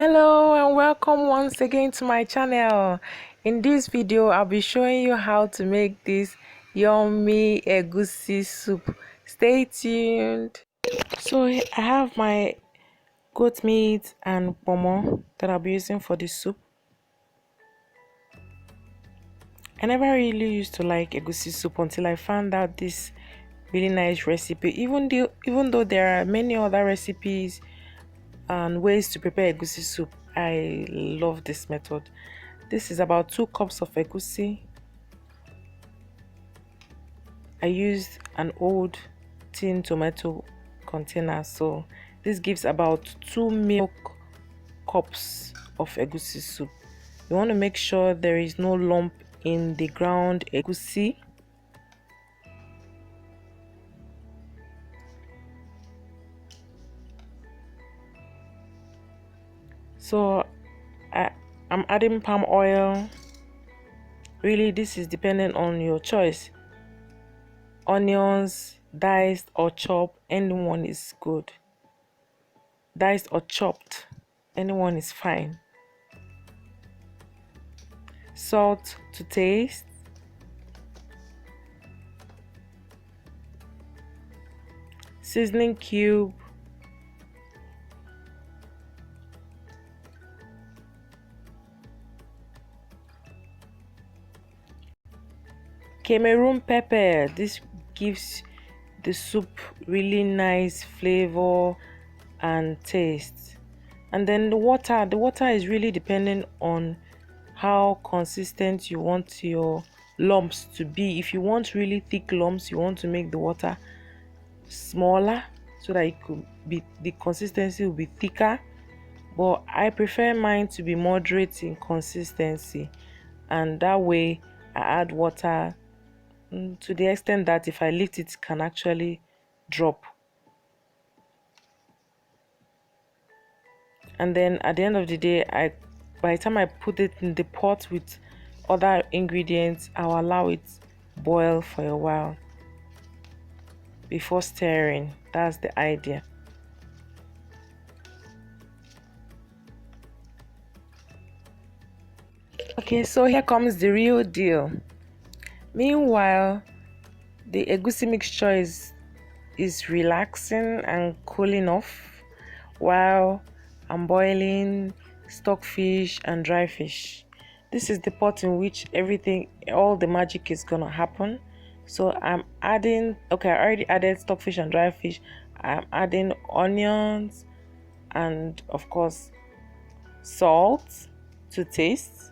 Hello and welcome once again to my channel. In this video I'll be showing you how to make this yummy egusi soup. Stay tuned. So I have my goat meat and pomo that I'll be using for this soup. I never really used to like egusi soup until I found out this really nice recipe. Even though there are many other recipes and ways to prepare egusi soup, I love this method. This is about 2 cups of egusi. I used an old tin tomato container, so this gives about 2 milk cups of egusi soup. You want to make sure there is no lump in the ground egusi. So I'm adding palm oil. Really, this is dependent on your choice. Onions, diced or chopped, anyone is good. Diced or chopped, anyone is fine. Salt to taste. Seasoning cube. Cameroon pepper. This gives the soup really nice flavor and taste. And then the water is really dependent on how consistent you want your lumps to be. If you want really thick lumps, you want to make the water smaller so that it could be, the consistency will be thicker. But I prefer mine to be moderate in consistency, and that way I add water to the extent that if I lift it can actually drop. And then at the end of the day, by the time I put it in the pot with other ingredients, I'll allow it boil for a while before stirring. That's the idea. Okay, so here comes the real deal. Meanwhile, the egusi mixture is relaxing and cooling off while I'm boiling stockfish and dry fish. This is the pot in which all the magic is gonna happen. So I'm adding, okay, I already added stockfish and dry fish. I'm adding onions and of course salt to taste.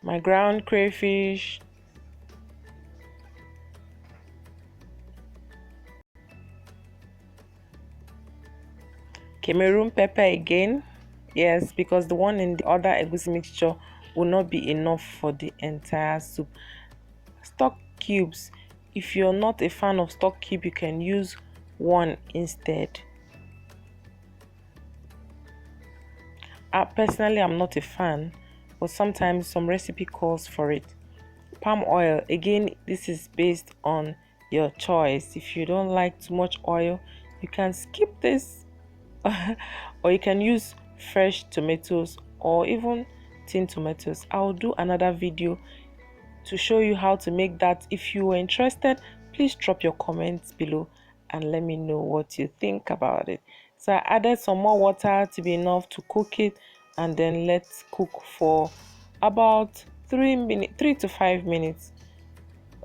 My ground crayfish, Cameroon pepper again, yes, because the one in the other egusi mixture will not be enough for the entire soup. Stock cubes, if you're not a fan of stock cube, you can use one instead. Personally, I'm not a fan, but sometimes some recipe calls for it. Palm oil, again, this is based on your choice. If you don't like too much oil, you can skip this or you can use fresh tomatoes or even tin tomatoes. I'll do another video to show you how to make that. If you are interested, please drop your comments below and let me know what you think about it. So I added some more water to be enough to cook it, and then let's cook for about 3 to 5 minutes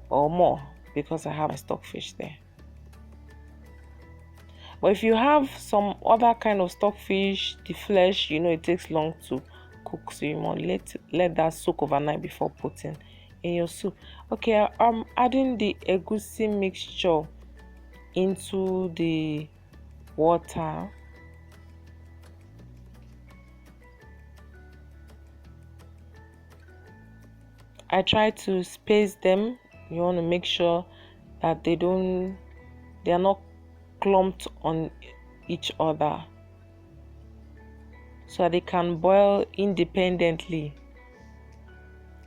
or more, because I have my stockfish there. But if you have some other kind of stockfish, the flesh, it takes long to cook, so you must let that soak overnight before putting in your soup. Okay, I'm adding the egusi mixture into the water. I try to space them. You want to make sure that they are not clumped on each other, so that they can boil independently,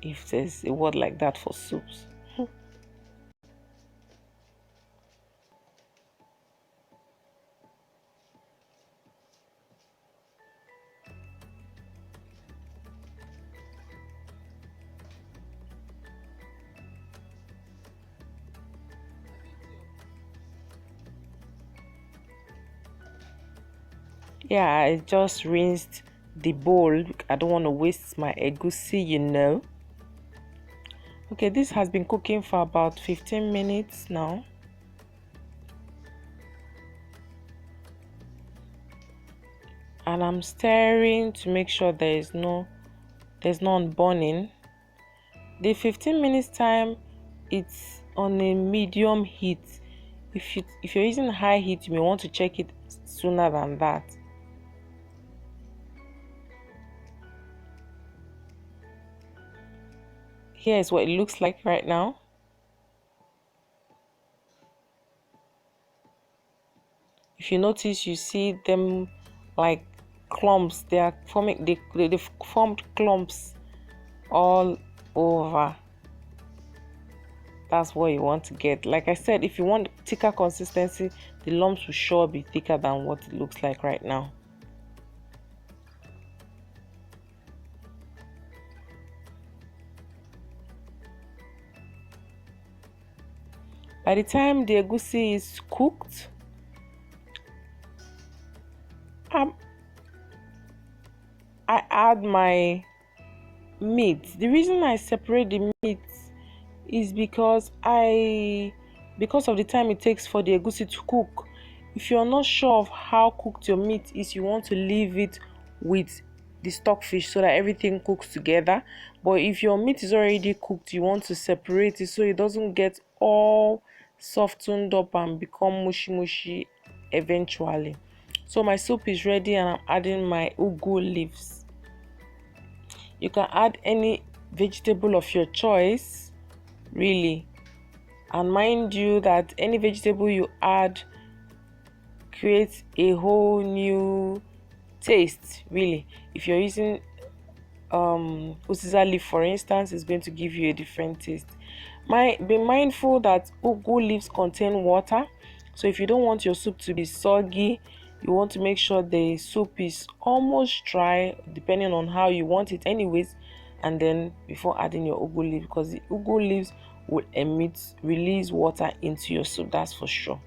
if there's a word like that for soups. Yeah, I just rinsed the bowl. I don't want to waste my egusi, you know. Okay, this has been cooking for about 15 minutes now. And I'm stirring to make sure there's none burning. The 15 minutes time, it's on a medium heat. If you're using high heat, you may want to check it sooner than that. Here is what it looks like right now. If you notice, you see them like clumps. They are forming. They've formed clumps all over. That's what you want to get. Like I said, if you want thicker consistency, the lumps will sure be thicker than what it looks like right now. By the time the egusi is cooked, I add my meat. The reason I separate the meat is because of the time it takes for the egusi to cook. If you're not sure of how cooked your meat is, you want to leave it with the stockfish so that everything cooks together. But if your meat is already cooked, you want to separate it so it doesn't get all softened up and become mushy eventually. So my soup is ready and I'm adding my ugu leaves. You can add any vegetable of your choice, really. And mind you that any vegetable you add creates a whole new taste, really. If you're using uziza leaf, for instance, it's going to give you a different taste. Be mindful that ugu leaves contain water, so if you don't want your soup to be soggy, you want to make sure the soup is almost dry, depending on how you want it anyways, and then before adding your ugu leaf, because the ugu leaves will release water into your soup, that's for sure.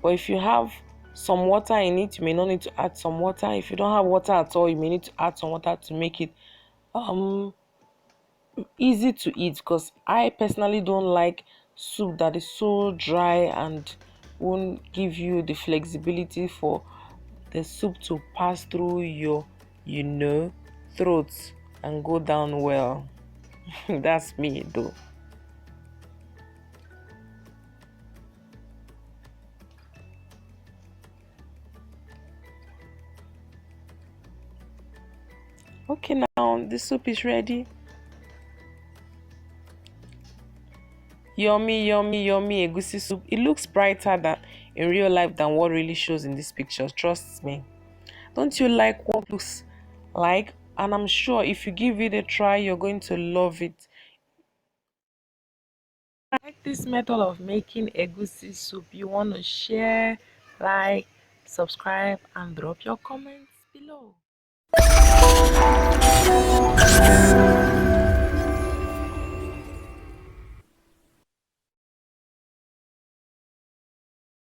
But if you have some water in it, you may not need to add some water. If you don't have water at all, you may need to add some water to make it easy to eat, because I personally don't like soup that is so dry and won't give you the flexibility for the soup to pass through your throat and go down well. That's me though. Okay, now the soup is ready. Yummy, yummy, yummy egusi soup. It looks brighter than in real life than what really shows in this picture. Trust me. Don't you like what looks like? And I'm sure if you give it a try, you're going to love it. Like this method of making egusi soup, you want to share, like, subscribe, and drop your comments below.